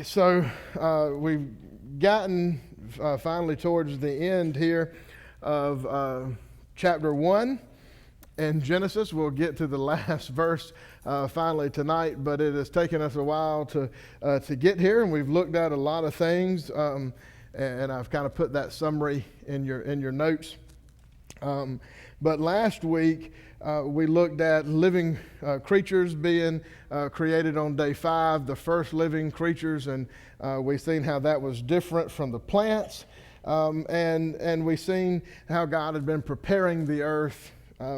so we've gotten finally towards the end here of chapter 1 in Genesis. We'll get to the last verse finally tonight, but it has taken us a while to get here, and we've looked at a lot of things, and I've kind of put that summary in your notes. But last week, we looked at living creatures being created on day 5, the first living creatures, and we've seen how that was different from the plants, and we've seen how God had been preparing the earth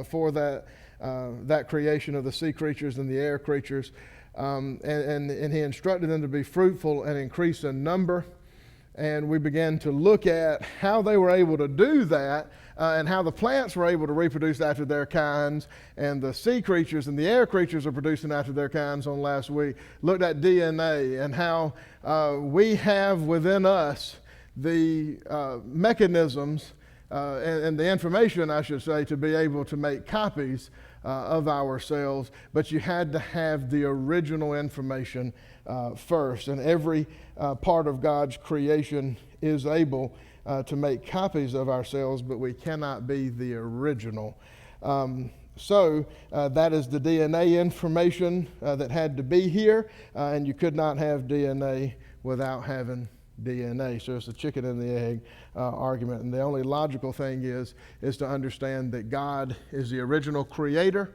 for that creation of the sea creatures and the air creatures, and He instructed them to be fruitful and increase in number. And we began to look at how they were able to do that, and how the plants were able to reproduce after their kinds, and the sea creatures and the air creatures are producing after their kinds on last week. Looked at DNA and how we have within us the mechanisms and the information, I should say, to be able to make copies of ourselves, but you had to have the original information first. And every part of God's creation is able to make copies of ourselves, but we cannot be the original. So that is the DNA information that had to be here, and you could not have DNA without having DNA. So it's the chicken and the egg argument. And the only logical thing is to understand that God is the original creator.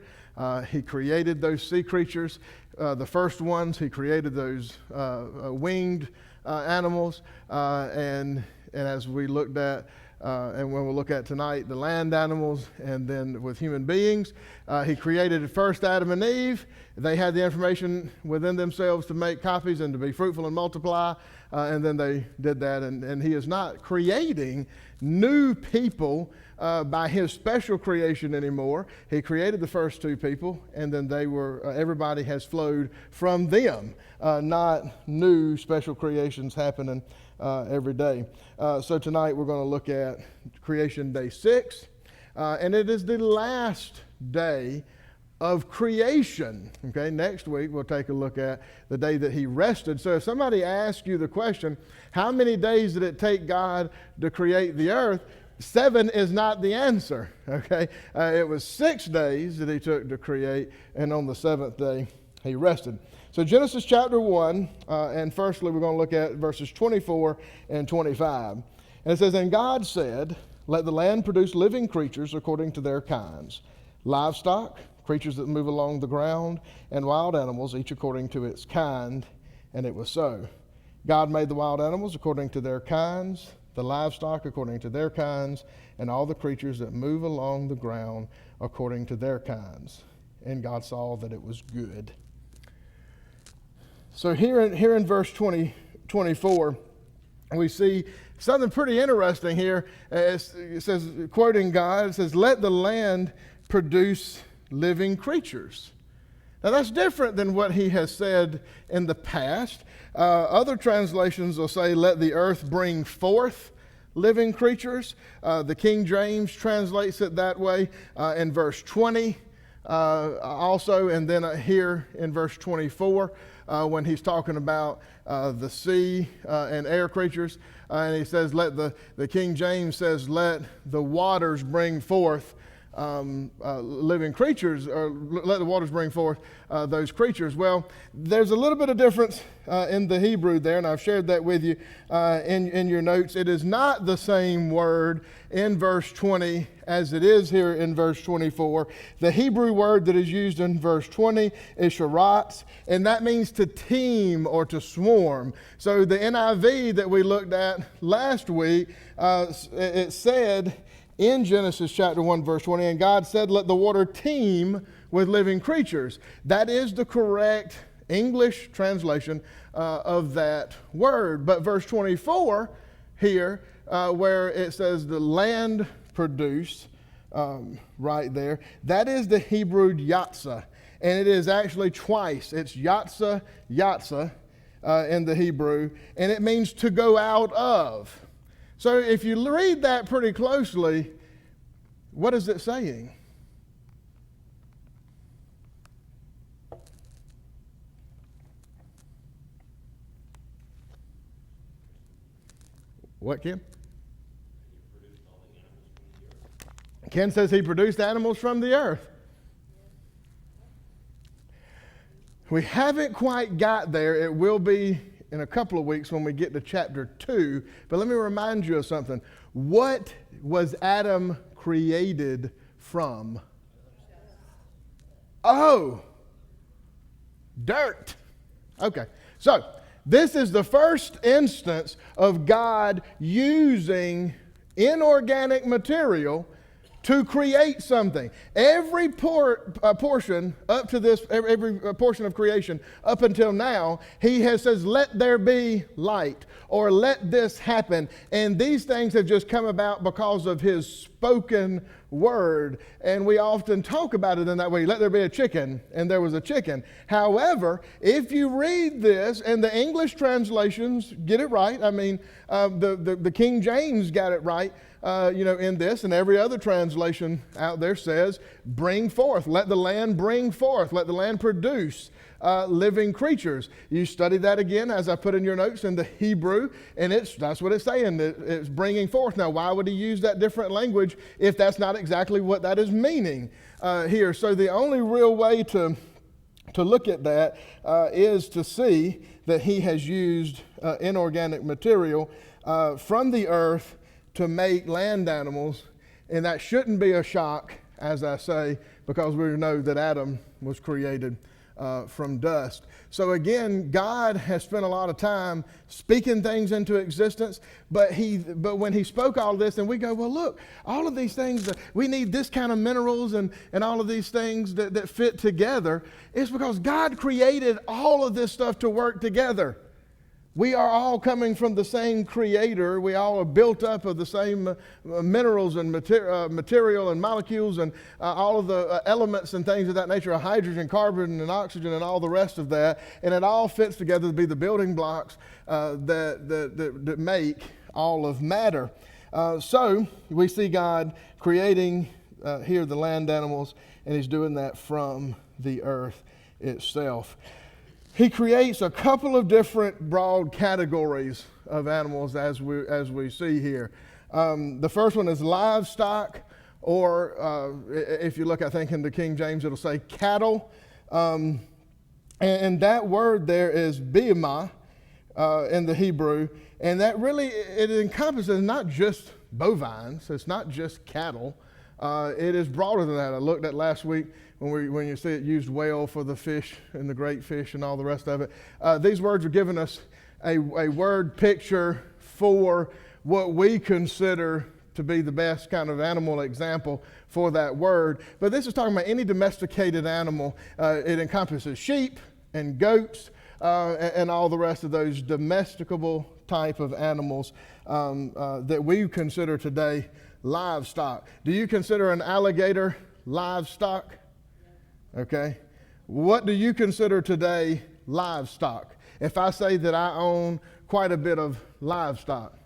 He created those sea creatures, the first ones. He created those winged animals, and as we looked at, and when we'll look at tonight, the land animals, and then with human beings, He created first Adam and Eve. They had the information within themselves to make copies and to be fruitful and multiply, and then they did that. And He is not creating new people by His special creation anymore. He created the first 2 people, and then they were everybody has flowed from them, not new special creations happening every day. So tonight we're going to look at creation day 6, and it is the last day of creation. Okay, next week we'll take a look at the day that He rested. So if somebody asks you the question, how many days did it take God to create the earth? 7 is not the answer. Okay, it was 6 days that He took to create, and on the 7th day He rested. So Genesis chapter 1, and firstly we're going to look at verses 24 and 25. And it says, "And God said, let the land produce living creatures according to their kinds, livestock, creatures that move along the ground, and wild animals, each according to its kind. And it was so. God made the wild animals according to their kinds, the livestock according to their kinds, and all the creatures that move along the ground according to their kinds. And God saw that it was good." So here in verse 24, we see something pretty interesting here. It says, quoting God, it says, "Let the land produce living creatures." Now that's different than what He has said in the past. Other translations will say, "Let the earth bring forth living creatures." The King James translates it that way in verse 20 also, and then here in verse 24 when He's talking about the sea and air creatures, and He says, the King James says, "Let the waters bring forth living creatures," or "let the waters bring forth those creatures." Well, there's a little bit of difference in the Hebrew there, and I've shared that with you in your notes. It is not the same word in verse 20 as it is here in verse 24. The Hebrew word that is used in verse 20 is sharatz, and that means to teem or to swarm. So the NIV that we looked at last week, it said in Genesis chapter 1, verse 20, "And God said, let the water teem with living creatures." That is the correct English translation of that word. But verse 24 here, where it says the land produce, right there, that is the Hebrew yatzah. And it is actually twice. It's yatzah, yatzah in the Hebrew, and it means to go out of. So if you read that pretty closely, what is it saying? What, Ken? Ken says he produced animals from the earth. We haven't quite got there. It will be in a couple of weeks when we get to chapter 2. But let me remind you of something. What was Adam created from? Oh, dirt. Okay, so this is the first instance of God using inorganic material to create something. Every portion up to this, every portion of creation up until now, he has says, let there be light, or let this happen. And these things have just come about because of his spoken word. And we often talk about it in that way. Let there be a chicken, and there was a chicken. However, if you read this, and the English translations get it right, I mean, the King James got it right, in this, and every other translation out there says, bring forth, let the land bring forth, let the land produce living creatures. You study that again, as I put in your notes, in the Hebrew, and that's what it's saying, it's bringing forth. Now, why would he use that different language if that's not exactly what that is meaning here? So the only real way to look at that is to see that he has used inorganic material from the earth to make land animals, and that shouldn't be a shock, as I say, because we know that Adam was created from dust. So again, God has spent a lot of time speaking things into existence, but when he spoke all this, and we go, well, look, all of these things, we need this kind of minerals and all of these things that fit together, it's because God created all of this stuff to work together. We are all coming from the same creator. We all are built up of the same minerals and material and molecules and all of the elements and things of that nature, hydrogen, carbon, and oxygen, and all the rest of that. And it all fits together to be the building blocks that make all of matter. So we see God creating here the land animals, and he's doing that from the earth itself. He creates a couple of different broad categories of animals as we see here. The first one is livestock, or if you look, I think in the King James, it'll say cattle. And that word there is behemah in the Hebrew. And that really, it encompasses not just bovines, it's not just cattle. It is broader than that. I looked at last week when you see it used whale for the fish and the great fish and all the rest of it. These words are giving us a word picture for what we consider to be the best kind of animal example for that word. But this is talking about any domesticated animal. It encompasses sheep and goats and all the rest of those domesticable type of animals that we consider today livestock. Do you consider an alligator livestock? Okay. What do you consider today livestock? If I say that I own quite a bit of livestock,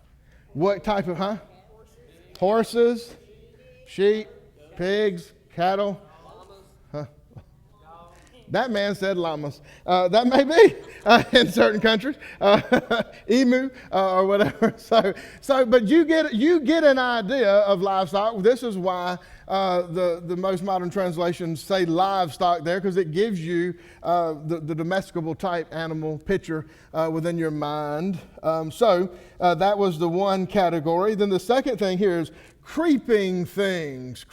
what type of, Horses, sheep, pigs, cattle. That man said llamas. That may be in certain countries, emu or whatever. But you get an idea of livestock. This is why the most modern translations say livestock there, because it gives you the domesticable type animal picture within your mind. So that was the one category. Then the second thing here is creeping things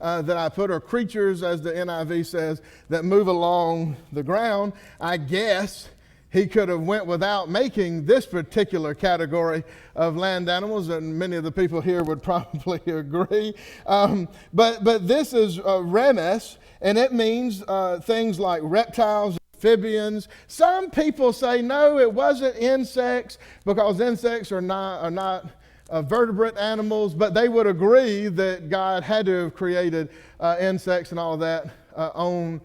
that I put, or creatures, as the NIV says, that move along the ground. I guess he could have went without making this particular category of land animals, and many of the people here would probably agree. But this is remes, and it means things like reptiles, amphibians. Some people say no, it wasn't insects, because insects are not vertebrate animals, but they would agree that God had to have created insects and all of that on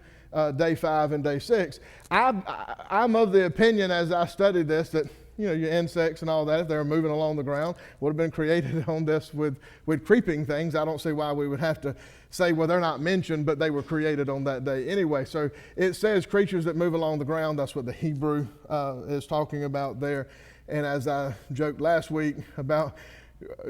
day 5 and day 6. I'm of the opinion, as I studied this, that your insects and all that, if they were moving along the ground, would have been created on this with creeping things. I don't see why we would have to say, well, they're not mentioned, but they were created on that day anyway. So it says creatures that move along the ground. That's what the Hebrew is talking about there. And as I joked last week about,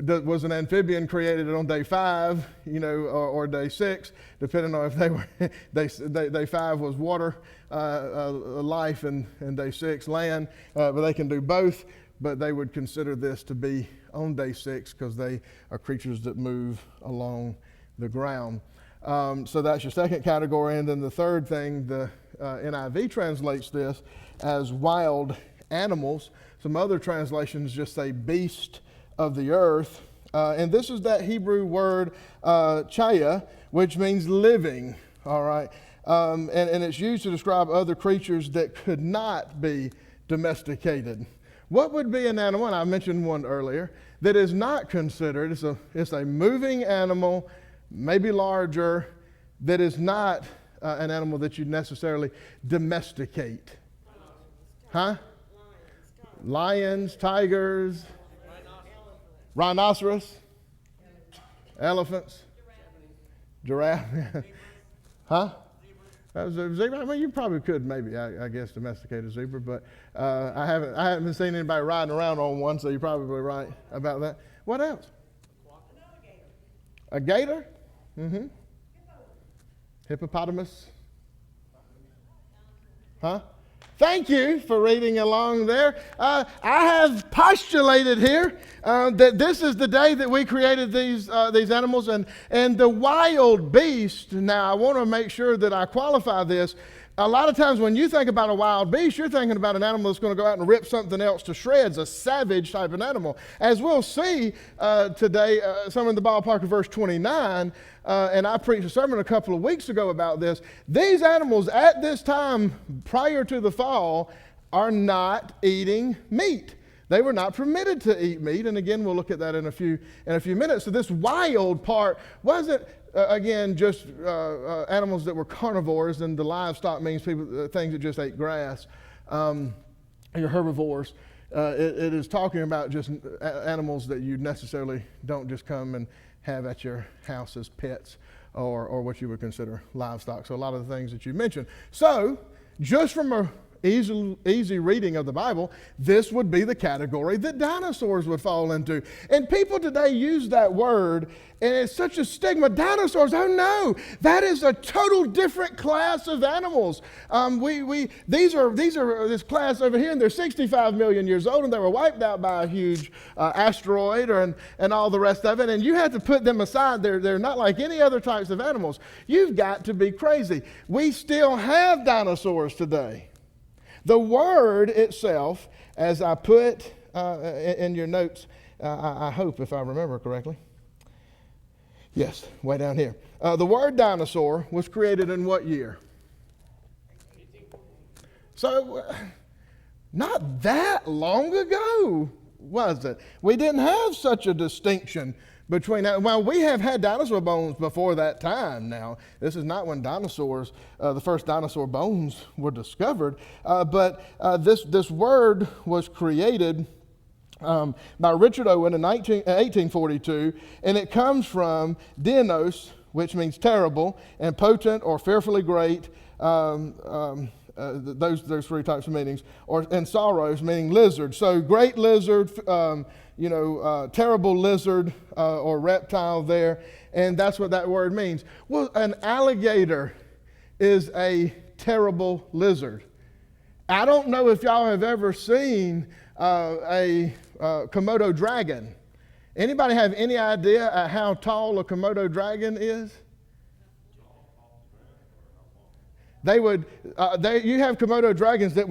was an amphibian created on day 5, or day 6, depending on if they were, day 5 was water life, and day 6 land, but they can do both, but they would consider this to be on day 6 because they are creatures that move along the ground. So that's your second category, and then the third thing, the NIV translates this as wild animals. Some other translations just say beast of the earth, and this is that Hebrew word chaya, which means living. All right, and it's used to describe other creatures that could not be domesticated. What would be an animal? And I mentioned one earlier that is not considered. It's a moving animal, maybe larger, that is not an animal that you necessarily domesticate. Huh? Lions, tigers. Rhinoceros, elephants, giraffe, huh? Zebra. I mean, you probably could maybe, I guess, domesticate a zebra, but I haven't seen anybody riding around on one, so you're probably right about that. What else? A gator. Mm-hmm. Hippopotamus. Huh? Thank you for reading along there. I have postulated here that this is the day that we created these animals, and the wild beast. Now, I want to make sure that I qualify this. A lot of times when you think about a wild beast, you're thinking about an animal that's going to go out and rip something else to shreds, a savage type of animal. As we'll see today, somewhere in the ballpark of verse 29, and I preached a sermon a couple of weeks ago about this. These animals at this time, prior to the fall, are not eating meat. They were not permitted to eat meat, and again, we'll look at that in a few minutes. So this wild part wasn't again just animals that were carnivores, and the livestock means things that just ate grass. Your herbivores. It is talking about just animals that you necessarily don't just come and have at your house as pets or what you would consider livestock. So a lot of the things that you mentioned. So just from a easy reading of the Bible, this would be the category that dinosaurs would fall into. And people today use that word, and it's such a stigma. Dinosaurs, oh no, that is a total different class of animals. These are this class over here, and they're 65 million years old, and they were wiped out by a huge asteroid and all the rest of it. And you have to put them aside. They're not like any other types of animals. You've got to be crazy. We still have dinosaurs today. The word itself, as I put in your notes, I hope if I remember correctly. Yes, way down here. The word dinosaur was created in what year? So, not that long ago, was it? We didn't have such a distinction between that. Well, we have had dinosaur bones before that time now. This is not when dinosaurs, the first dinosaur bones were discovered, but this word was created by Richard Owen in 1842, and it comes from dienos, which means terrible, and potent or fearfully great, those three types of meanings, and sauros, meaning lizard. So great lizard, terrible lizard or reptile there, and that's what that word means. Well, an alligator is a terrible lizard. I don't know if y'all have ever seen a Komodo dragon. Anybody have any idea how tall a Komodo dragon is? You have Komodo dragons that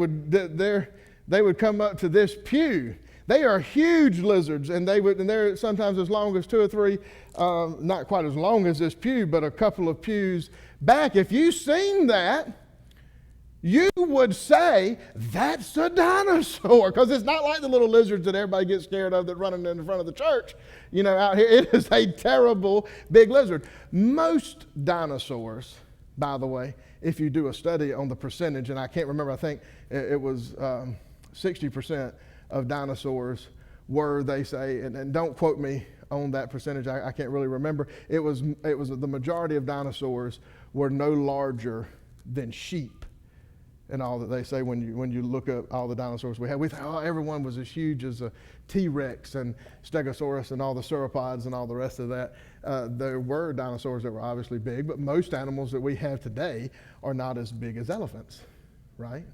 would come up to this pew. They are huge lizards, and they're sometimes as long as 2 or 3, not quite as long as this pew, but a couple of pews back. If you've seen that, you would say that's a dinosaur, because it's not like the little lizards that everybody gets scared of that running in front of the church. Out here, it is a terrible big lizard. Most dinosaurs, by the way, if you do a study on the percentage, and I can't remember, I think it was 60% of dinosaurs were, they say, and don't quote me on that percentage, I can't really remember. It was the majority of dinosaurs were no larger than sheep, and all that they say when you look up all the dinosaurs we have. We thought, oh, everyone was as huge as a T-Rex and Stegosaurus and all the sauropods and all the rest of that. There were dinosaurs that were obviously big, but most animals that we have today are not as big as elephants, right?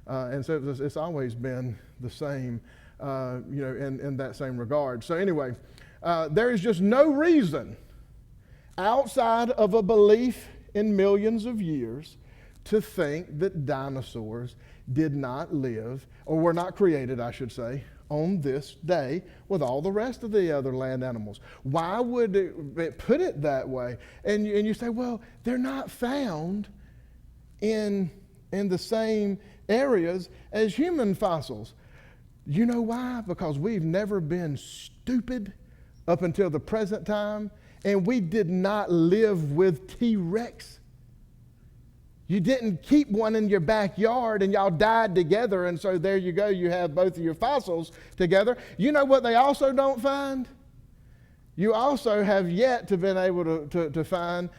And so it's always been the same, in that same regard. So anyway, there is just no reason outside of a belief in millions of years to think that dinosaurs did not live, or were not created, I should say, on this day with all the rest of the other land animals. Why would it put it that way? And you say, well, they're not found in the same areas as human fossils. You know why? Because we've never been stupid up until the present time, and we did not live with T-Rex. You didn't keep one in your backyard and y'all died together, and so there you go, you have both of your fossils together. You know what they also don't find? You also have yet to been able to find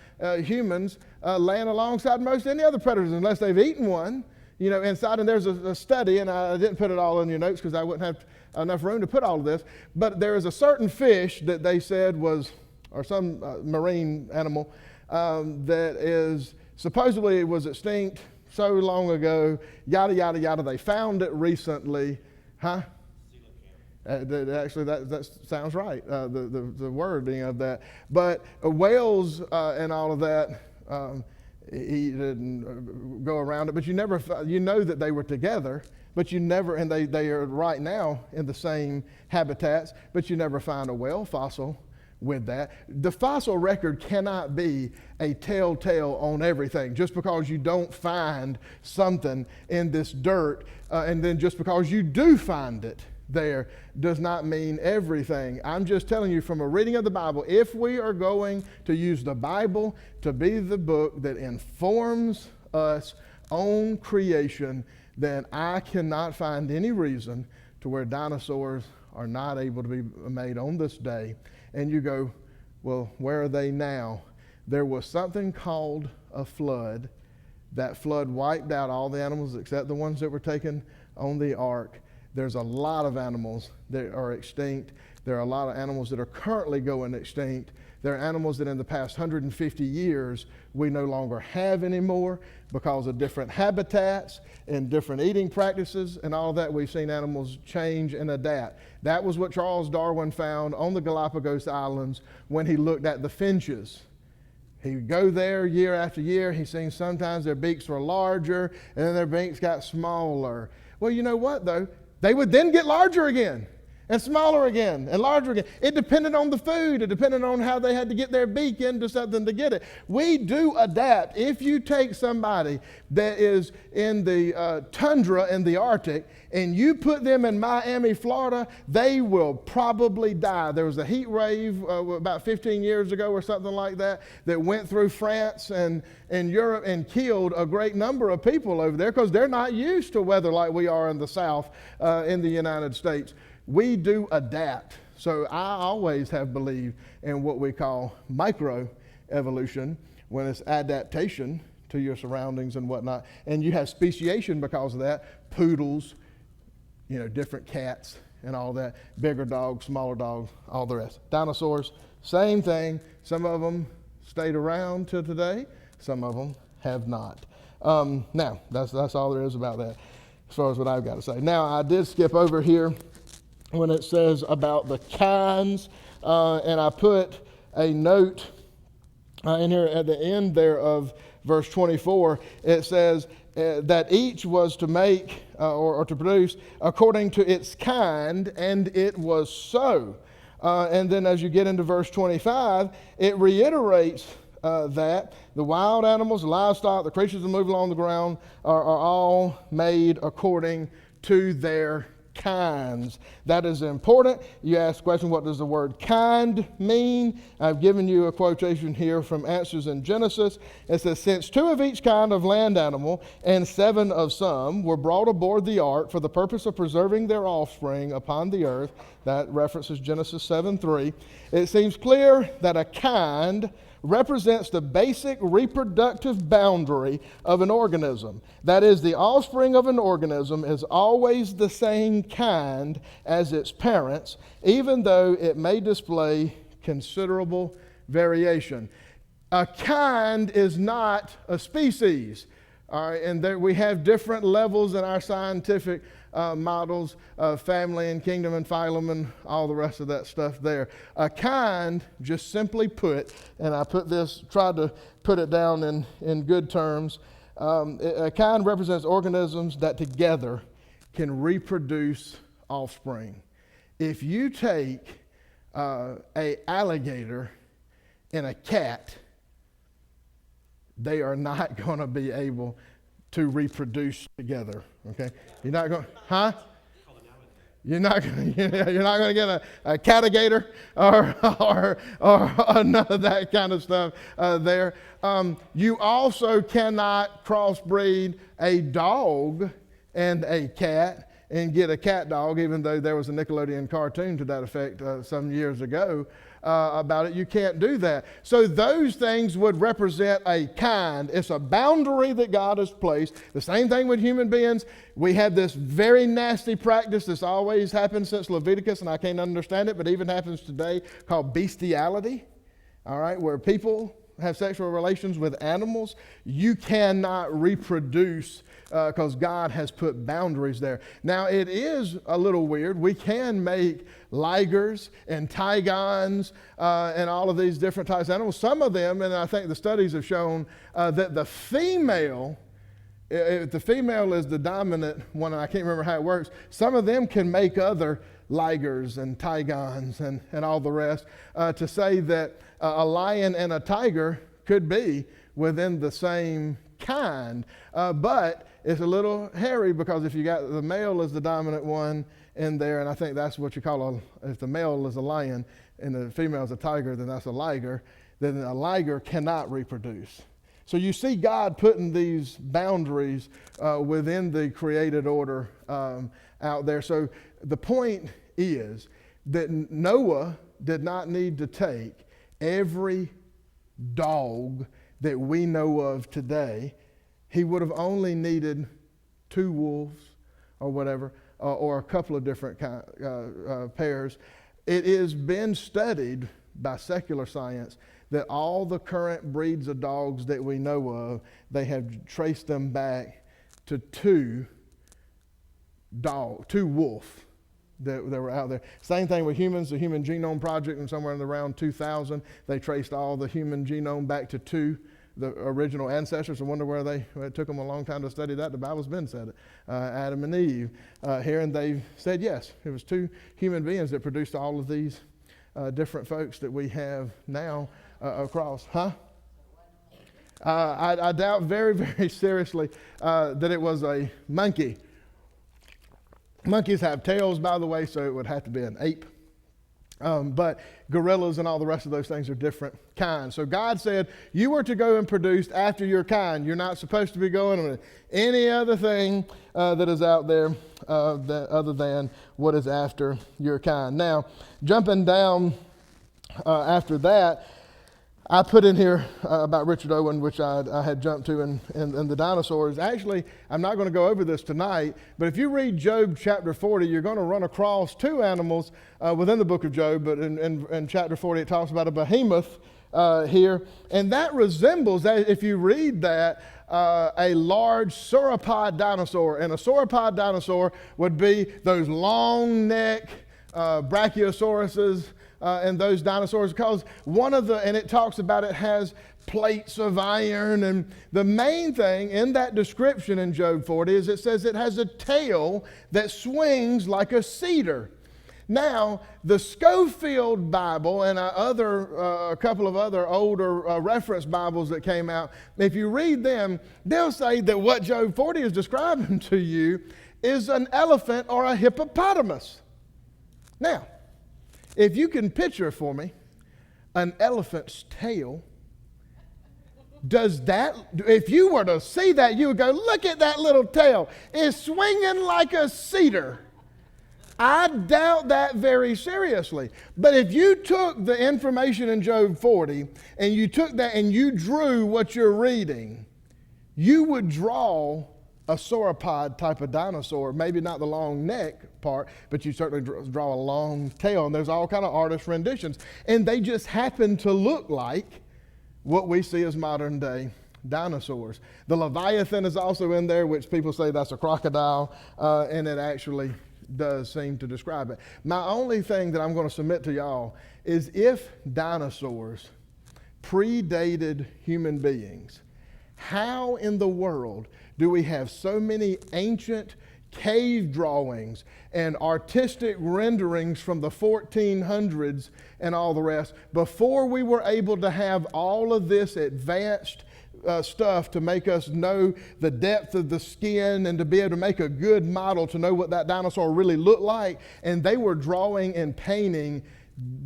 humans laying alongside most any other predators, unless they've eaten one, inside. And there's a study, and I didn't put it all in your notes because I wouldn't have enough room to put all of this, but there is a certain fish that they said was, or some marine animal that is supposedly it was extinct so long ago, yada, yada, yada. They found it recently. Huh? Actually, that sounds right, the wording of that. But whales and all of that, he didn't go around it. But you know that they were together, but you never, and they are right now in the same habitats, but you never find a whale fossil with that. The fossil record cannot be a telltale on everything. Just because you don't find something in this dirt, and then just because you do find it there does not mean everything. I'm just telling you from a reading of the Bible, if we are going to use the Bible to be the book that informs us on creation, then I cannot find any reason to where dinosaurs are not able to be made on this day. And you go, well, where are they now? There was something called a flood. That flood wiped out all the animals except the ones that were taken on the ark. There's a lot of animals that are extinct. There are a lot of animals that are currently going extinct. There are animals that in the past 150 years we no longer have anymore because of different habitats and different eating practices and all of that. We've seen animals change and adapt. That was what Charles Darwin found on the Galapagos Islands when he looked at the finches. He would go there year after year. He's seen sometimes their beaks were larger and then their beaks got smaller. Well, you know what though? They would then get larger again. And smaller again, and larger again. It depended on the food. It depended on how they had to get their beak into something to get it. We do adapt. If you take somebody that is in the tundra in the Arctic and you put them in Miami, Florida, they will probably die. There was a heat wave about 15 years ago or something like that went through France and Europe and killed a great number of people over there because they're not used to weather like we are in the South in the United States. We do adapt. So I always have believed in what we call microevolution, when it's adaptation to your surroundings and whatnot. And you have speciation because of that. Poodles, different cats and all that. Bigger dogs, smaller dogs, all the rest. Dinosaurs, same thing. Some of them stayed around till today. Some of them have not. Now, that's all there is about that as far as what I've got to say. Now, I did skip over here when it says about the kinds, and I put a note in here at the end there of verse 24. It says that each was to make or to produce according to its kind, and it was so. And then as you get into verse 25, it reiterates that the wild animals, the livestock, the creatures that move along the ground are all made according to their kinds. That is important. You ask the question, what does the word kind mean? I've given you a quotation here from Answers in Genesis. It says, since 2 of each kind of land animal and 7 of some were brought aboard the ark for the purpose of preserving their offspring upon the earth, that references Genesis 7:3, it seems clear that a kind represents the basic reproductive boundary of an organism. That is, the offspring of an organism is always the same kind as its parents, even though it may display considerable variation. A kind is not a species. All right, and there we have different levels in our scientific models of family and kingdom and phylum and all the rest of that stuff there. A kind, just simply put, and I tried to put it down in good terms, a kind represents organisms that together can reproduce offspring. If you take a alligator and a cat, they are not going to be able to reproduce together. Okay, you're not going, huh? You're not going to get a catigator or none of that kind of stuff there. You also cannot crossbreed a dog and a cat and get a cat dog, even though there was a Nickelodeon cartoon to that effect some years ago about it. You can't do that. So those things would represent a kind. It's a boundary that God has placed. The same thing with human beings. We have this very nasty practice that's always happened since Leviticus, and I can't understand it, but even happens today, called bestiality. All right, where people have sexual relations with animals. You cannot reproduce because God has put boundaries there. Now, it is a little weird. We can make ligers and tigons and all of these different types of animals. Some of them, and I think the studies have shown that the female, if the female is the dominant one, and I can't remember how it works, some of them can make other ligers and tigons and all the rest, to say that a lion and a tiger could be within the same kind. But it's a little hairy because if you got the male is the dominant one in there, and I think that's what you call if the male is a lion and the female is a tiger, then that's a liger, then a liger cannot reproduce. So you see God putting these boundaries within the created order out there. So the point is that Noah did not need to take every dog that we know of today. He would have only needed 2 wolves or whatever, or a couple of different pairs. It has been studied by secular science that all the current breeds of dogs that we know of, they have traced them back to 2 wolf that were out there. Same thing with humans, the Human Genome Project, and somewhere in around 2000, they traced all the human genome back to 2, the original ancestors. I wonder where it took them a long time to study that. The Bible's been said it. Adam and Eve here, and they've said yes, it was 2 human beings that produced all of these different folks that we have now across. I doubt very, very seriously that it was a monkey. Monkeys have tails, by the way, so it would have to be an ape. But gorillas and all the rest of those things are different kinds. So God said, you are to go and produce after your kind. You're not supposed to be going with any other thing that is out there other than what is after your kind. Now, jumping down after that, I put in here about Richard Owen, which I had jumped to in the dinosaurs. Actually, I'm not going to go over this tonight, but if you read Job chapter 40, you're going to run across 2 animals within the book of Job, but in chapter 40 it talks about a behemoth here, and that resembles, if you read that, a large sauropod dinosaur, and a sauropod dinosaur would be those long neck brachiosauruses, and those dinosaurs, because and it talks about it has plates of iron, and the main thing in that description in Job 40 is it says it has a tail that swings like a cedar. Now, the Schofield Bible and a couple of other older reference Bibles that came out, if you read them, they'll say that what Job 40 is describing to you is an elephant or a hippopotamus. Now, if you can picture for me an elephant's tail, if you were to see that, you would go, look at that little tail. It's swinging like a cedar. I doubt that very seriously. But if you took the information in Job 40 and you took that and you drew what you're reading, you would draw a sauropod type of dinosaur, maybe not the long neck part, but you certainly draw a long tail. And there's all kind of artist renditions. And they just happen to look like what we see as modern day dinosaurs. The Leviathan is also in there, which people say that's a crocodile, and it actually does seem to describe it. My only thing that I'm going to submit to y'all is if dinosaurs predated human beings, how in the world do we have so many ancient cave drawings and artistic renderings from the 1400s and all the rest before we were able to have all of this advanced stuff to make us know the depth of the skin and to be able to make a good model to know what that dinosaur really looked like? And they were drawing and painting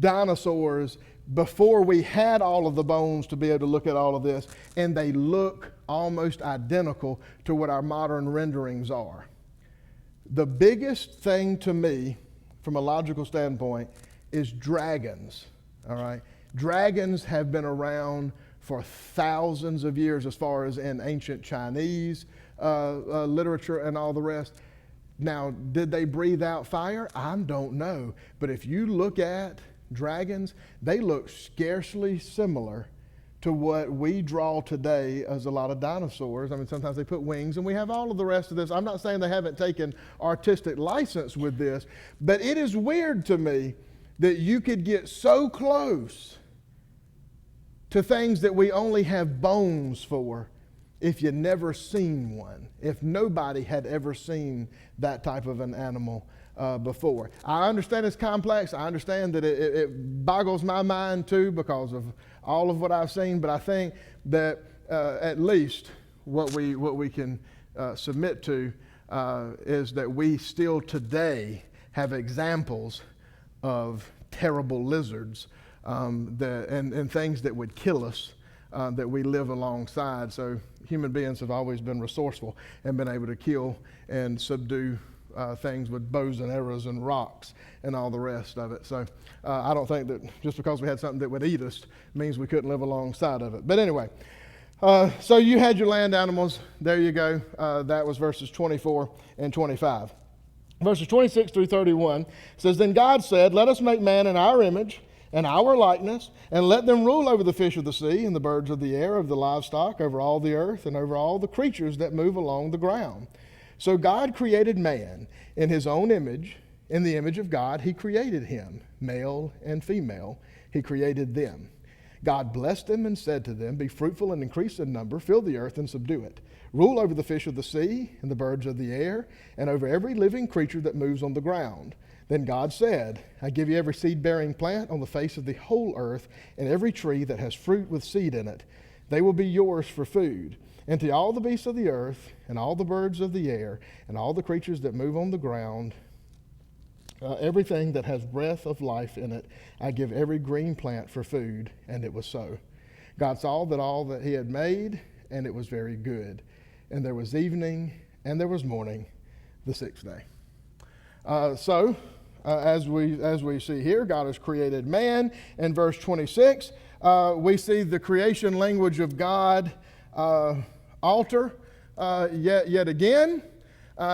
dinosaurs before we had all of the bones to be able to look at all of this, and they look almost identical to what our modern renderings are. The biggest thing to me from a logical standpoint is dragons, all right? Dragons have been around for thousands of years as far as in ancient Chinese literature and all the rest. Now, did they breathe out fire? I don't know. But if you look at dragons, they look scarcely similar to what we draw today as a lot of dinosaurs. I mean, sometimes they put wings, and we have all of the rest of this. I'm not saying they haven't taken artistic license with this, but it is weird to me that you could get so close to things that we only have bones for if you never seen one, if nobody had ever seen that type of an animal before. I understand it's complex. I understand that it boggles my mind too because of all of what I've seen, but I think that at least what we can submit to is that we still today have examples of terrible lizards and things that would kill us that we live alongside. So human beings have always been resourceful and been able to kill and subdue things with bows and arrows and rocks and all the rest of it. So I don't think that just because we had something that would eat us means we couldn't live alongside of it. But anyway, so you had your land animals. There you go. That was verses 24 and 25. Verses 26 through 31 says, Then God said, Let us make man in our image and our likeness, and let them rule over the fish of the sea and the birds of the air, over the livestock, over all the earth, and over all the creatures that move along the ground. So God created man in his own image. In the image of God, he created him. Male and female, he created them. God blessed them and said to them, Be fruitful and increase in number, fill the earth and subdue it. Rule over the fish of the sea and the birds of the air, and over every living creature that moves on the ground. Then God said, I give you every seed-bearing plant on the face of the whole earth, and every tree that has fruit with seed in it. They will be yours for food. And to all the beasts of the earth, and all the birds of the air, and all the creatures that move on the ground, everything that has breath of life in it, I give every green plant for food. And it was so. God saw that all that he had made, and it was very good. And there was evening, and there was morning, the sixth day. As we see here, God has created man. In verse 26, we see the creation language of God alter yet again.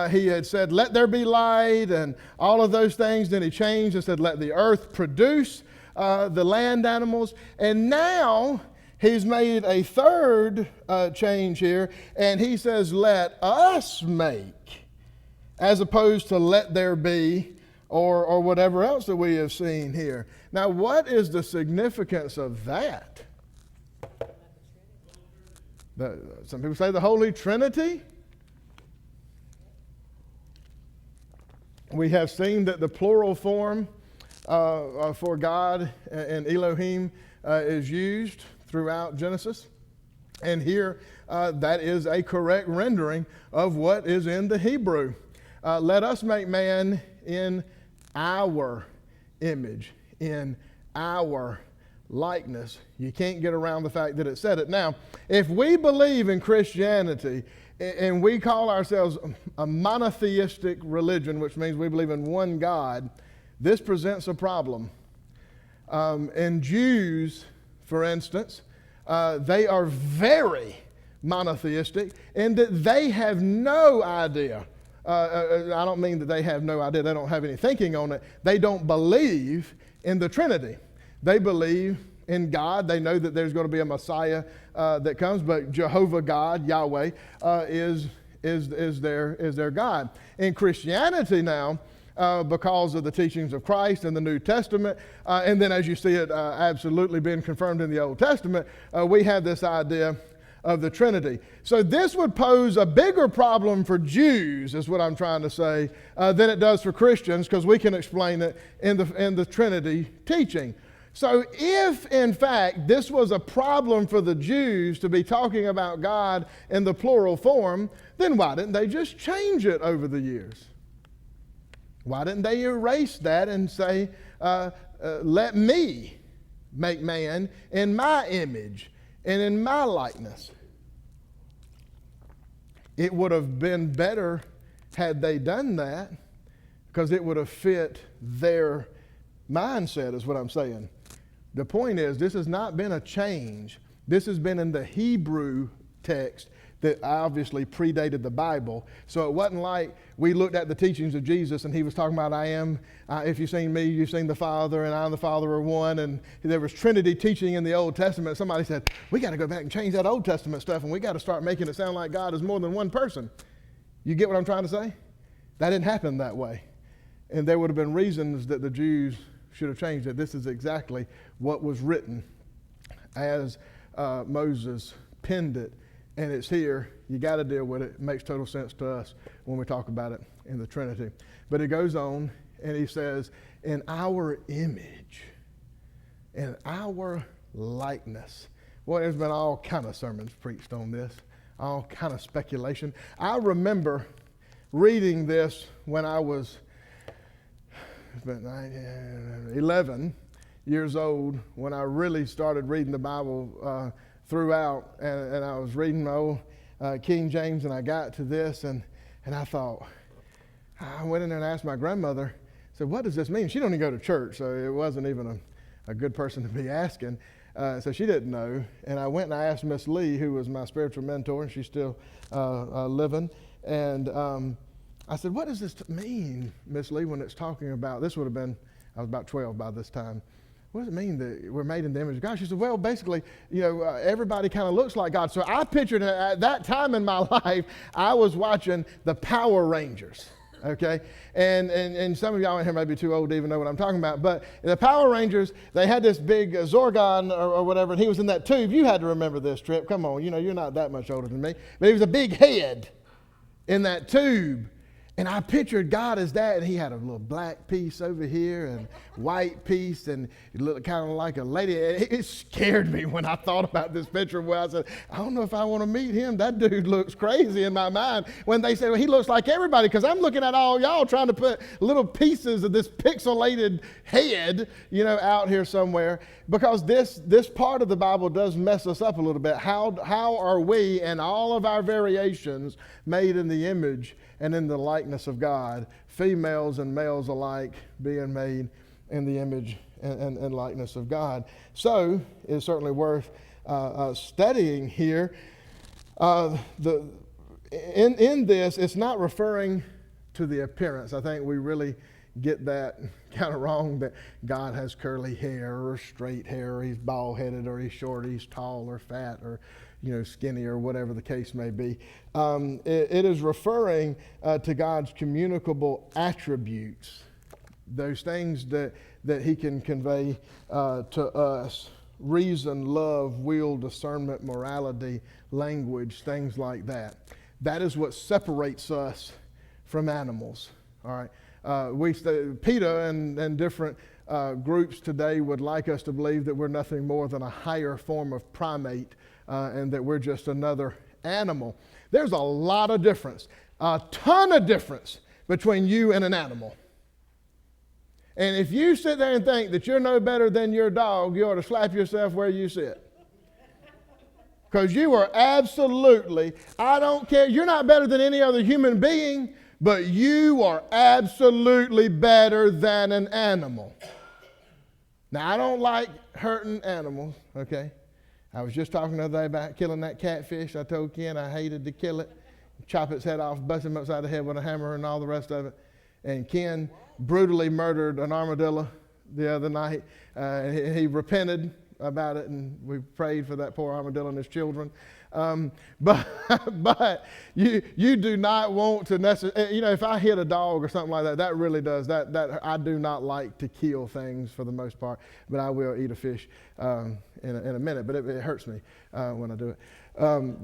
He had said, let there be light, and all of those things. Then he changed and said, let the earth produce the land animals. And now he's made a third change here, and he says, let us make, as opposed to let there be, or whatever else that we have seen here. Now, what is the significance of that? Some people say the Holy Trinity. We have seen that the plural form for God and Elohim is used throughout Genesis. And here, that is a correct rendering of what is in the Hebrew. let us make man in our image, in our likeness. You can't get around the fact that it said it. Now, if we believe in Christianity and we call ourselves a monotheistic religion, which means we believe in one God, this presents a problem. And Jews, for instance, they are very monotheistic in that they have no idea. I don't mean that they have no idea. They don't have any thinking on it. They don't believe in the Trinity. They believe in God. They know that there's going to be a Messiah that comes, but Jehovah God, Yahweh, is their God. In Christianity now, because of the teachings of Christ and the New Testament, and then as you see it absolutely being confirmed in the Old Testament, we have this idea of the Trinity. So this would pose a bigger problem for Jews, is what I'm trying to say, than it does for Christians, because we can explain it in the Trinity teaching. So if, in fact, this was a problem for the Jews to be talking about God in the plural form, then why didn't they just change it over the years? Why didn't they erase that and say, let me make man in my image and in my likeness? It would have been better had they done that, because it would have fit their mindset, is what I'm saying. The point is, this has not been a change. This has been in the Hebrew text that obviously predated the Bible. So it wasn't like we looked at the teachings of Jesus and he was talking about, I am, if you've seen me, you've seen the Father, and I and the Father are one. And there was Trinity teaching in the Old Testament. Somebody said, we got to go back and change that Old Testament stuff, and we got to start making it sound like God is more than one person. You get what I'm trying to say? That didn't happen that way. And there would have been reasons that the Jews should have changed it. This is exactly what was written as Moses penned it. And it's here. You got to deal with it. It makes total sense to us when we talk about it in the Trinity. But he goes on and he says, in our image, in our likeness. Well, there's been all kind of sermons preached on this, all kind of speculation. I remember reading this when I was 11 years old, when I really started reading the Bible throughout, and I was reading my old King James, and I got to this, and I thought, I went in there and asked my grandmother, said, what does this mean? She don't even go to church, so it wasn't even a good person to be asking, so she didn't know. And I went and I asked Miss Lee, who was my spiritual mentor, and she's still living, and I said, what does this mean, Miss Lee, when it's talking about, this would have been, I was about 12 by this time, what does it mean that we're made in the image of God? She said, well, basically, everybody kind of looks like God. So I pictured at that time in my life, I was watching the Power Rangers, okay? And some of y'all in here may be too old to even know what I'm talking about. But the Power Rangers, they had this big Zorgon or whatever, and he was in that tube. You had to remember this, Trip. Come on, you're not that much older than me. But he was a big head in that tube. And I pictured God as that, and he had a little black piece over here and white piece, and it looked kind of like a lady. It scared me when I thought about this picture, where I said, I don't know if I want to meet him. That dude looks crazy in my mind. When they say, well, he looks like everybody, because I'm looking at all y'all trying to put little pieces of this pixelated head, out here somewhere, because this part of the Bible does mess us up a little bit. How are we, and all of our variations, made in the image and in the likeness of God, females and males alike being made in the image and likeness of God? So it's certainly worth studying here. In this, it's not referring to the appearance. I think we really get that kind of wrong, that God has curly hair or straight hair, or he's bald-headed, or he's short, or he's tall or fat, or skinny, or whatever the case may be. It is referring to God's communicable attributes, those things that he can convey to us: reason, love, will, discernment, morality, language, things like that. That is what separates us from animals. All right. PETA and different groups today would like us to believe that we're nothing more than a higher form of primate, and that we're just another animal. There's a lot of difference, a ton of difference between you and an animal. And if you sit there and think that you're no better than your dog, you ought to slap yourself where you sit. Because you are absolutely, I don't care, you're not better than any other human being, but you are absolutely better than an animal. Now, I don't like hurting animals, okay? I was just talking the other day about killing that catfish. I told Ken I hated to kill it, chop its head off, bust him upside the head with a hammer and all the rest of it. And Ken brutally murdered an armadillo the other night. He repented about it, and we prayed for that poor armadillo and his children. But you do not want to necessarily, if I hit a dog or something like that, that really does, that I do not like to kill things for the most part, but I will eat a fish in a minute, but it hurts me when I do it.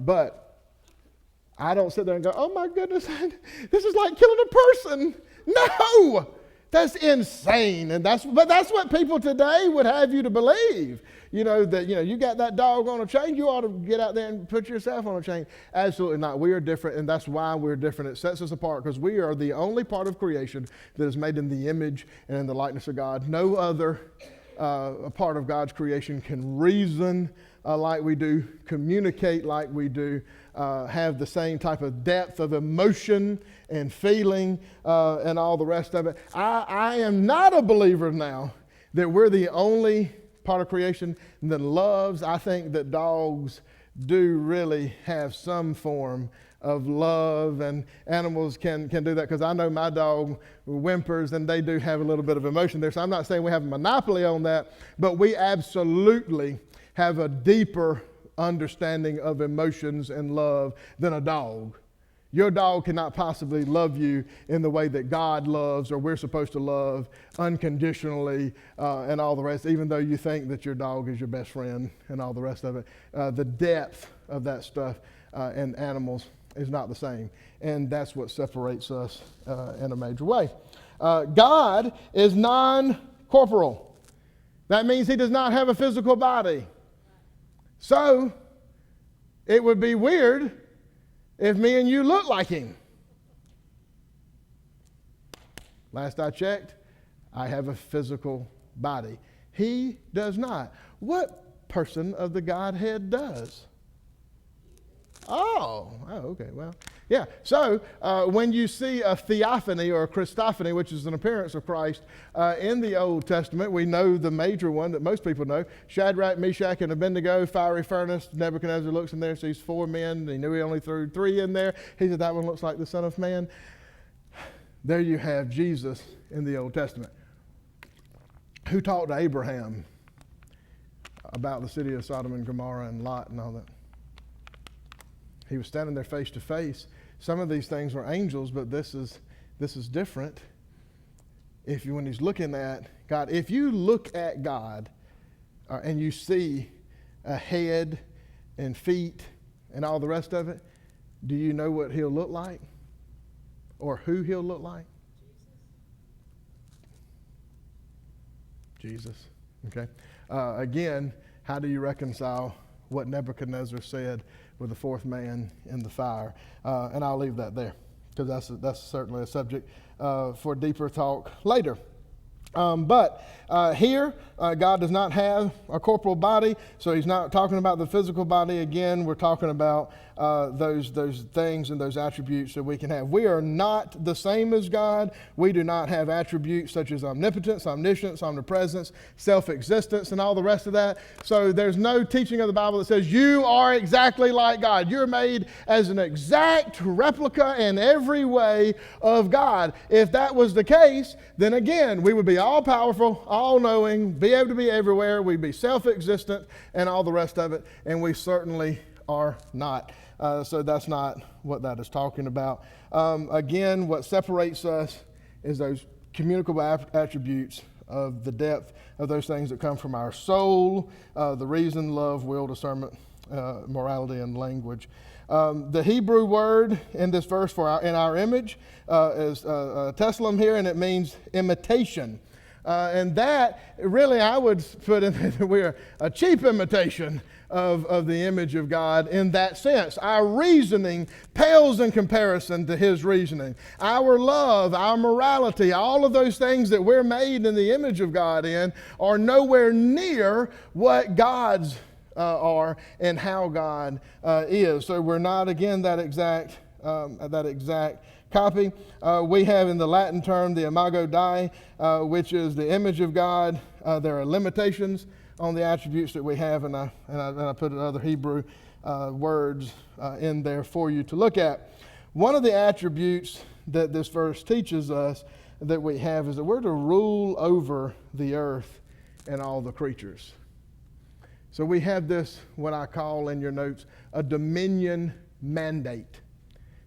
But I don't sit there and go, oh my goodness, this is like killing a person. No! That's insane. But that's what people today would have you to believe. That you got that dog on a chain, you ought to get out there and put yourself on a chain. Absolutely not. We are different, and that's why we're different. It sets us apart because we are the only part of creation that is made in the image and in the likeness of God. No other part of God's creation can reason like we do, communicate like we do, have the same type of depth of emotion and feeling and all the rest of it. I am not a believer now that we're the only part of creation that loves. I think that dogs do really have some form of love, and animals can do that, because I know my dog whimpers and they do have a little bit of emotion there. So I'm not saying we have a monopoly on that, but we absolutely have a deeper understanding of emotions and love than a dog. Your dog cannot possibly love you in the way that God loves, or we're supposed to love unconditionally and all the rest, even though you think that your dog is your best friend and all the rest of it. The depth of that stuff in animals is not the same, and that's what separates us in a major way. God is non-corporal. That means he does not have a physical body. So it would be weird if me and you look like him. Last I checked, I have a physical body. He does not. What person of the Godhead does? Oh, okay, well, yeah. So when you see a theophany or a Christophany, which is an appearance of Christ in the Old Testament, we know the major one that most people know, Shadrach, Meshach, and Abednego, fiery furnace. Nebuchadnezzar looks in there, sees 4 men. He knew he only threw 3 in there. He said, that one looks like the Son of Man. There you have Jesus in the Old Testament. Who talked to Abraham about the city of Sodom and Gomorrah and Lot and all that? He was standing there face to face. Some of these things were angels, but this is different. When he's looking at God, if you look at God and you see a head and feet and all the rest of it, do you know what he'll look like? Or who he'll look like? Jesus. Okay. Again, how do you reconcile what Nebuchadnezzar said with the 4th man in the fire? And I'll leave that there, because that's certainly a subject for deeper talk later. But here, God does not have a corporal body, so he's not talking about the physical body. Again, we're talking about those things and those attributes that we can have. We are not the same as God. We do not have attributes such as omnipotence, omniscience, omnipresence, self-existence, and all the rest of that. So there's no teaching of the Bible that says you are exactly like God. You're made as an exact replica in every way of God. If that was the case, then again, we would be all-powerful, all-knowing, be able to be everywhere. We'd be self-existent and all the rest of it, and we certainly are not. So that's not what that is talking about. Again, what separates us is those communicable attributes of the depth of those things that come from our soul, the reason, love, will, discernment, morality, and language. The Hebrew word in this verse in our image is tessalem here, and it means imitation. And that really I would put in that we're a cheap imitation of the image of God in that sense. Our reasoning pales in comparison to his reasoning. Our love, our morality, all of those things that we're made in the image of God in are nowhere near what God's are and how God is. So we're not, again, that exact copy. We have in the Latin term the imago Dei, which is the image of God. There are limitations on the attributes that we have, and I put other Hebrew words in there for you to look at. One of the attributes that this verse teaches us that we have is that we're to rule over the earth and all the creatures. So we have this, what I call in your notes, a dominion mandate.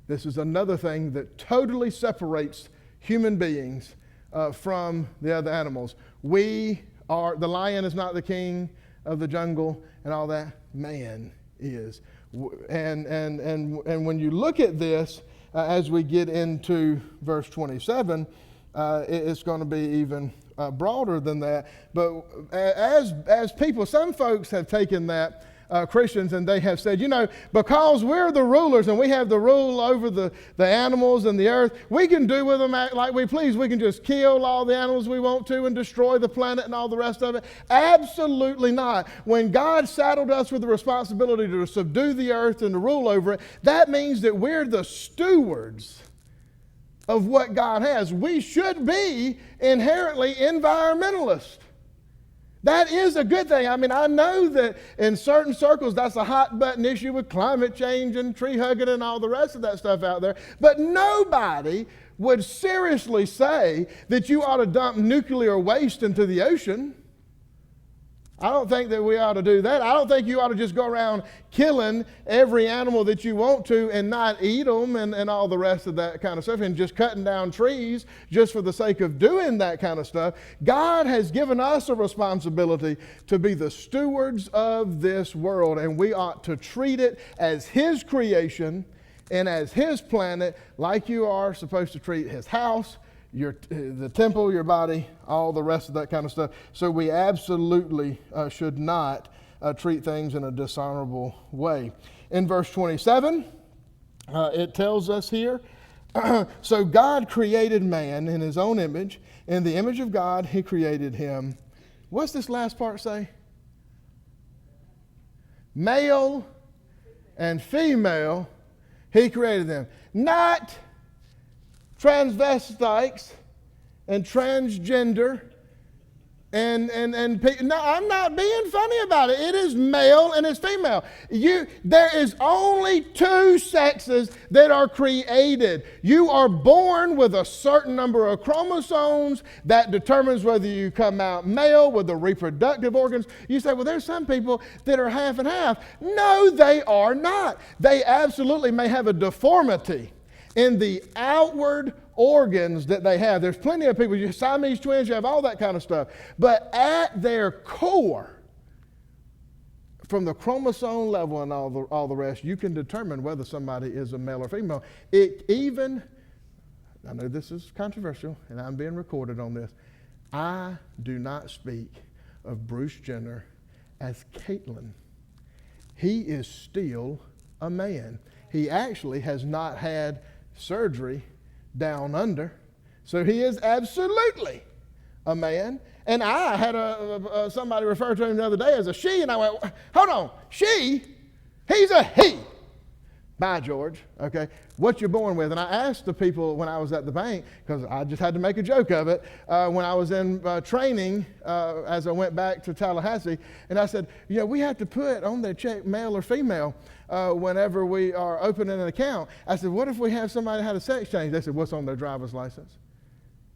This is another thing that totally separates human beings from the other animals. The lion is not the king of the jungle and all that. Man is. And when you look at this, as we get into verse 27, it's going to be even broader than that. But as people, some folks have taken that, Christians, and they have said, because we're the rulers and we have the rule over the animals and the earth, we can do with them like we please. We can just kill all the animals we want to and destroy the planet and all the rest of it. Absolutely not. When God saddled us with the responsibility to subdue the earth and to rule over it, that means that we're the stewards of what God has. We should be inherently environmentalists. That is a good thing. I mean, I know that in certain circles that's a hot button issue with climate change and tree hugging and all the rest of that stuff out there. But nobody would seriously say that you ought to dump nuclear waste into the ocean. I don't think that we ought to do that. I don't think you ought to just go around killing every animal that you want to and not eat them and all the rest of that kind of stuff and just cutting down trees just for the sake of doing that kind of stuff. God has given us a responsibility to be the stewards of this world, and we ought to treat it as his creation and as his planet, like you are supposed to treat his house, the temple, your body, all the rest of that kind of stuff. So we absolutely should not treat things in a dishonorable way. In verse 27, it tells us here, so God created man in his own image. In the image of God, he created him. What's this last part say? Male and female, he created them. Not transvestites and transgender and no, I'm not being funny about it. It is male and it's female. There is only two sexes that are created. You are born with a certain number of chromosomes that determines whether you come out male with the reproductive organs. You say, well, there's some people that are half and half. No, they are not. They absolutely may have a deformity in the outward organs that they have. There's plenty of people, you Siamese twins, you have all that kind of stuff. But at their core, from the chromosome level and all the rest, you can determine whether somebody is a male or female. I know this is controversial, and I'm being recorded on this. I do not speak of Bruce Jenner as Caitlyn. He is still a man. He actually has not had surgery down under, so he is absolutely a man. And I had somebody refer to him the other day as a she, and I went, hold on, she? He's a he. By George, okay, what you're born with. And I asked the people when I was at the bank, because I just had to make a joke of it, when I was in training as I went back to Tallahassee, and I said, we have to put on their check male or female whenever we are opening an account. I said, what if we have somebody that had a sex change? They said, what's on their driver's license?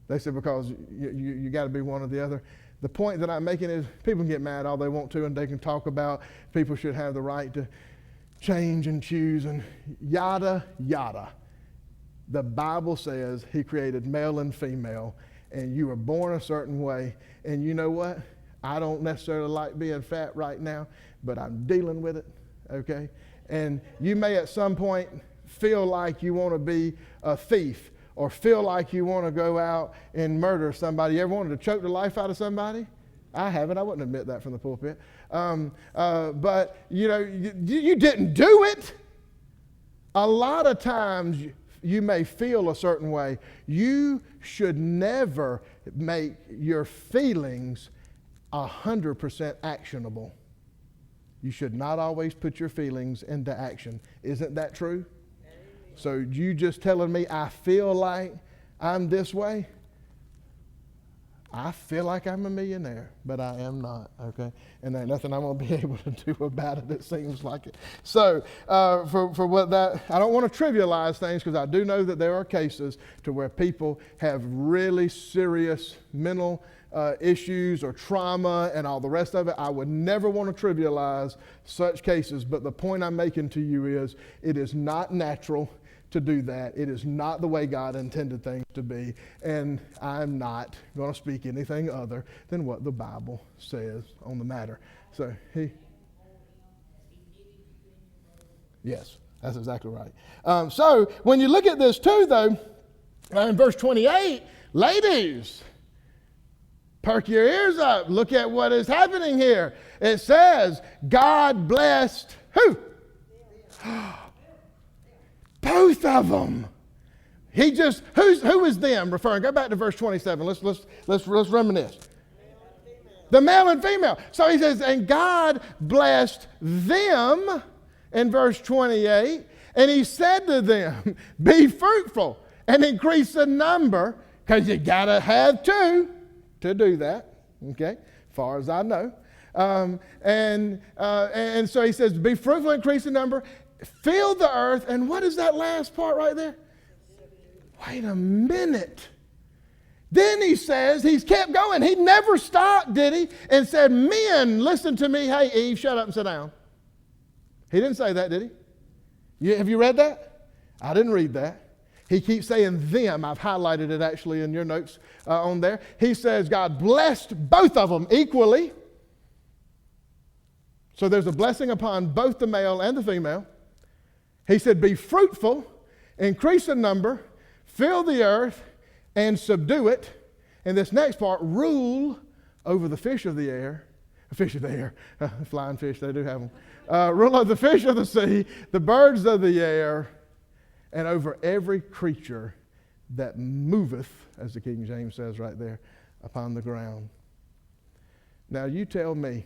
They said, because you got to be one or the other. The point that I'm making is people can get mad all they want to, and they can talk about people should have the right to change and choose and yada, yada. The Bible says he created male and female, and you were born a certain way. And you know what? I don't necessarily like being fat right now, but I'm dealing with it, okay? And you may at some point feel like you want to be a thief or feel like you want to go out and murder somebody. You ever wanted to choke the life out of somebody? I haven't. I wouldn't admit that from the pulpit. But, you didn't do it. A lot of times you may feel a certain way. You should never make your feelings 100% actionable. You should not always put your feelings into action. Isn't that true? Amen. So you just telling me I feel like I'm this way? I feel like I'm a millionaire, but I am not, okay? And there's nothing I'm going to be able to do about it seems like it. So for what that, I don't want to trivialize things, because I do know that there are cases to where people have really serious mental issues or trauma and all the rest of it. I would never want to trivialize such cases, but the point I'm making to you is it is not natural to do that. It is not the way God intended things to be, and I'm not going to speak anything other than what the Bible says on the matter. So yes, that's exactly right. So when you look at this too, though, in verse 28, ladies, perk your ears up. Look at what is happening here. It says, God blessed who? Both of them. He just, who is them referring? Go back to verse 27. Let's reminisce. The male and female. So he says, and God blessed them in verse 28. And he said to them, be fruitful and increase the number, because you got to have two to do that. Okay, as far as I know. And so he says, be fruitful, increase the number, fill the earth, and what is that last part right there? Wait a minute. Then he says, he's kept going. He never stopped, did he? And said, men, listen to me. Hey, Eve, shut up and sit down. He didn't say that, did he? Have you read that? I didn't read that. He keeps saying them. I've highlighted it actually in your notes on there. He says God blessed both of them equally. So there's a blessing upon both the male and the female. He said, be fruitful, increase in number, fill the earth, and subdue it. And this next part, rule over the fish of the air. Flying fish, they do have them. Rule over the fish of the sea, the birds of the air, and over every creature that moveth, as the King James says right there, upon the ground. Now you tell me,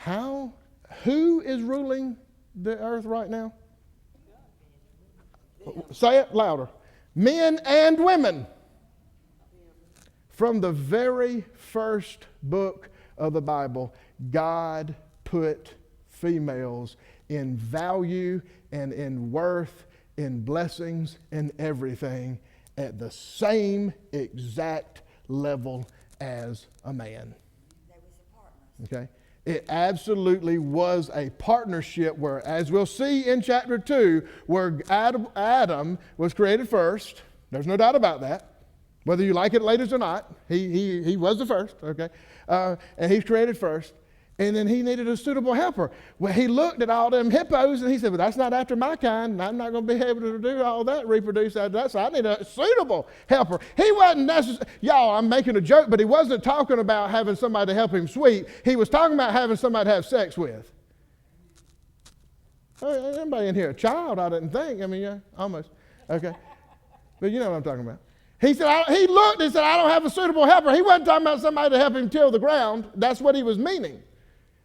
who is ruling the earth right now? Say it louder. Men and women. From the very first book of the Bible, God put females in value and in worth, in blessings and everything at the same exact level as a man. Okay? It absolutely was a partnership where, as we'll see in chapter 2, where Adam was created first. There's no doubt about that. Whether you like it, ladies, or not, he was the first, okay? And he's created first. And then he needed a suitable helper. Well, he looked at all them hippos and he said, well, that's not after my kind. I'm not going to be able to do all that, reproduce after that. So I need a suitable helper. He wasn't necessarily, y'all, I'm making a joke, but he wasn't talking about having somebody to help him sweep. He was talking about having somebody to have sex with. Anybody in here a child? I didn't think. I mean, yeah, almost. Okay. But you know what I'm talking about. He said, he looked and said, I don't have a suitable helper. He wasn't talking about somebody to help him till the ground. That's what he was meaning.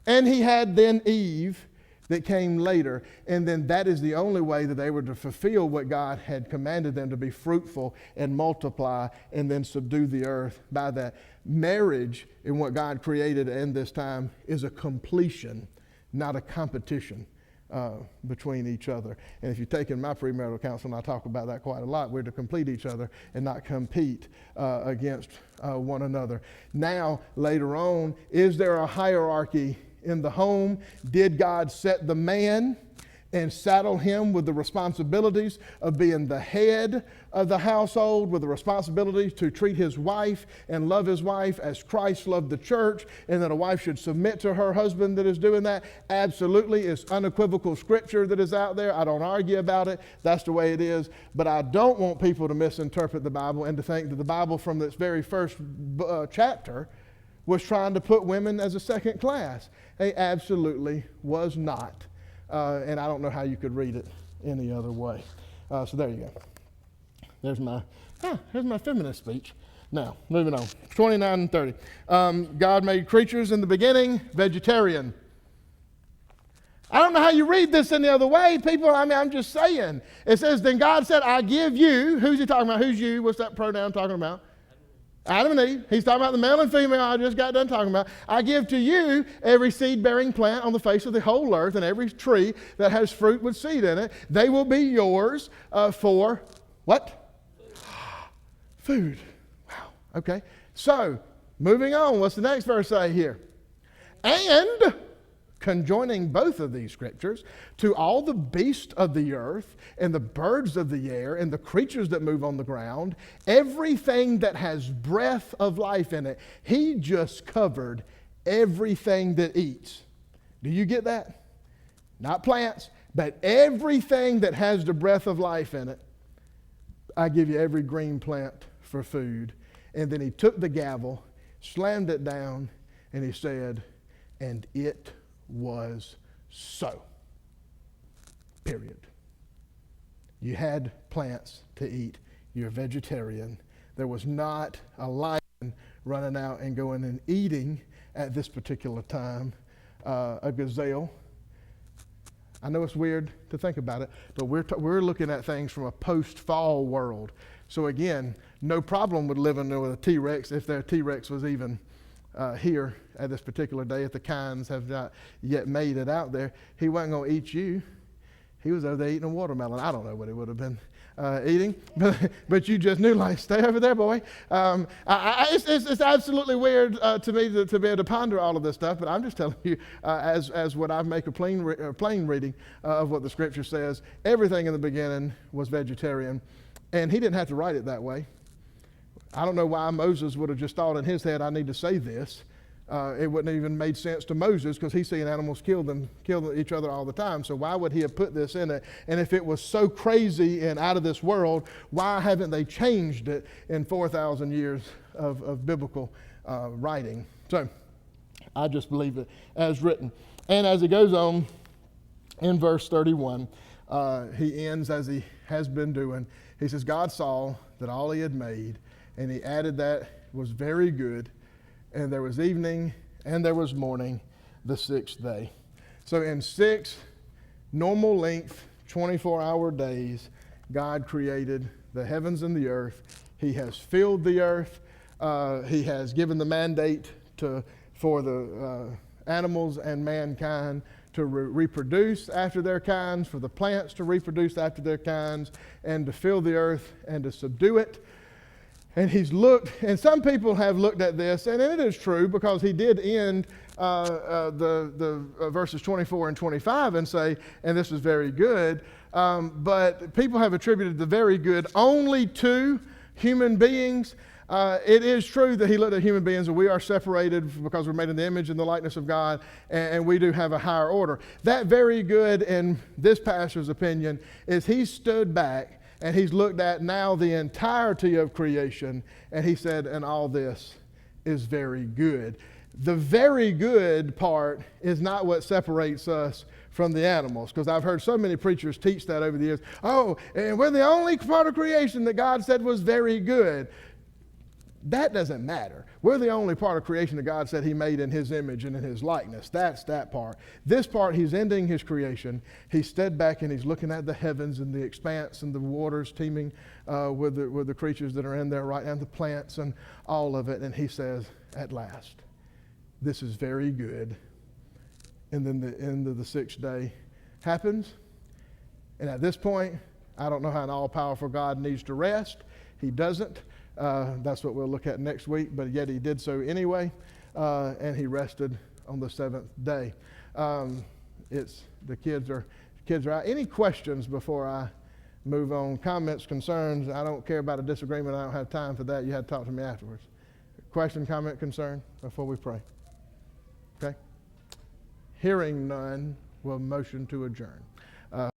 And he had then Eve that came later. And then that is the only way that they were to fulfill what God had commanded them to be fruitful and multiply and then subdue the earth by that. Marriage in what God created in this time is a completion, not a competition between each other. And if you've taken my premarital counseling, I talk about that quite a lot. We're to complete each other and not compete against one another. Now, later on, is there a hierarchy in the home? Did God set the man and saddle him with the responsibilities of being the head of the household, with the responsibility to treat his wife and love his wife as Christ loved the church, and that a wife should submit to her husband that is doing that. Absolutely, it's unequivocal scripture that is out there. I don't argue about it. That's the way it is. But I don't want people to misinterpret the Bible and to think that the Bible from its very first chapter was trying to put women as a second class. It absolutely was not. And I don't know how you could read it any other way. So there you go. Here's my feminist speech. Now, moving on. 29 and 30. God made creatures in the beginning, vegetarian. I don't know how you read this any other way, people. I'm just saying. It says, then God said, I give you. Who's he talking about? Who's you? What's that pronoun talking about? Adam and Eve. He's talking about the male and female I just got done talking about. I give to you every seed-bearing plant on the face of the whole earth and every tree that has fruit with seed in it. They will be yours for what? Food. Wow. Okay. So, moving on. What's the next verse say here? And conjoining both of these scriptures, to all the beasts of the earth and the birds of the air and the creatures that move on the ground, everything that has breath of life in it. He just covered everything that eats. Do you get that? Not plants, but everything that has the breath of life in it. I give you every green plant for food. And then he took the gavel, slammed it down, and he said, and it was so. Period. You had plants to eat. You're a vegetarian. There was not a lion running out and going and eating at this particular time a gazelle. I know it's weird to think about it, but we're looking at things from a post-fall world. So again, no problem with living with a T-Rex if their T-Rex was even here at this particular day, if the kinds have not yet made it out there. He wasn't going to eat you. He was over there eating a watermelon. I don't know what he would have been eating, but you just knew, like, stay over there, boy. It's absolutely weird to me to be able to ponder all of this stuff, but I'm just telling you, as what I make a plain reading of what the scripture says, everything in the beginning was vegetarian, and he didn't have to write it that way. I don't know why Moses would have just thought in his head, I need to say this. It wouldn't have even made sense to Moses because he's seeing animals kill each other all the time. So why would he have put this in it? And if it was so crazy and out of this world, why haven't they changed it in 4,000 years of biblical writing? So I just believe it as written. And as he goes on in verse 31, he ends as he has been doing. He says, God saw that all he had made, and he added that was very good. And there was evening and there was morning the sixth day. So in 6 normal length, 24-hour days, God created the heavens and the earth. He has filled the earth. He has given the mandate for the animals and mankind to reproduce after their kinds, for the plants to reproduce after their kinds, and to fill the earth and to subdue it. And he's looked, and some people have looked at this, and it is true because he did end the verses 24 and 25 and say, and this is very good, but people have attributed the very good only to human beings. It is true that he looked at human beings and we are separated because we're made in the image and the likeness of God, and we do have a higher order. That very good, in this pastor's opinion, is he stood back and he's looked at now the entirety of creation, and he said, and all this is very good. The very good part is not what separates us from the animals, because I've heard so many preachers teach that over the years. Oh, and we're the only part of creation that God said was very good. That doesn't matter. We're the only part of creation that God said he made in his image and in his likeness. That's that part. This part, he's ending his creation. He stood back and he's looking at the heavens and the expanse and the waters teeming with the creatures that are in there right now, and the plants and all of it. And he says, at last, this is very good. And then the end of the sixth day happens. And at this point, I don't know how an all-powerful God needs to rest. He doesn't. That's what we'll look at next week, but yet he did so anyway, and he rested on the seventh day. The kids are kids are out. Any questions before I move on? Comments, concerns? I don't care about a disagreement. I don't have time for that. You had to talk to me afterwards. Question, comment, concern before we pray? Okay. Hearing none, we'll motion to adjourn.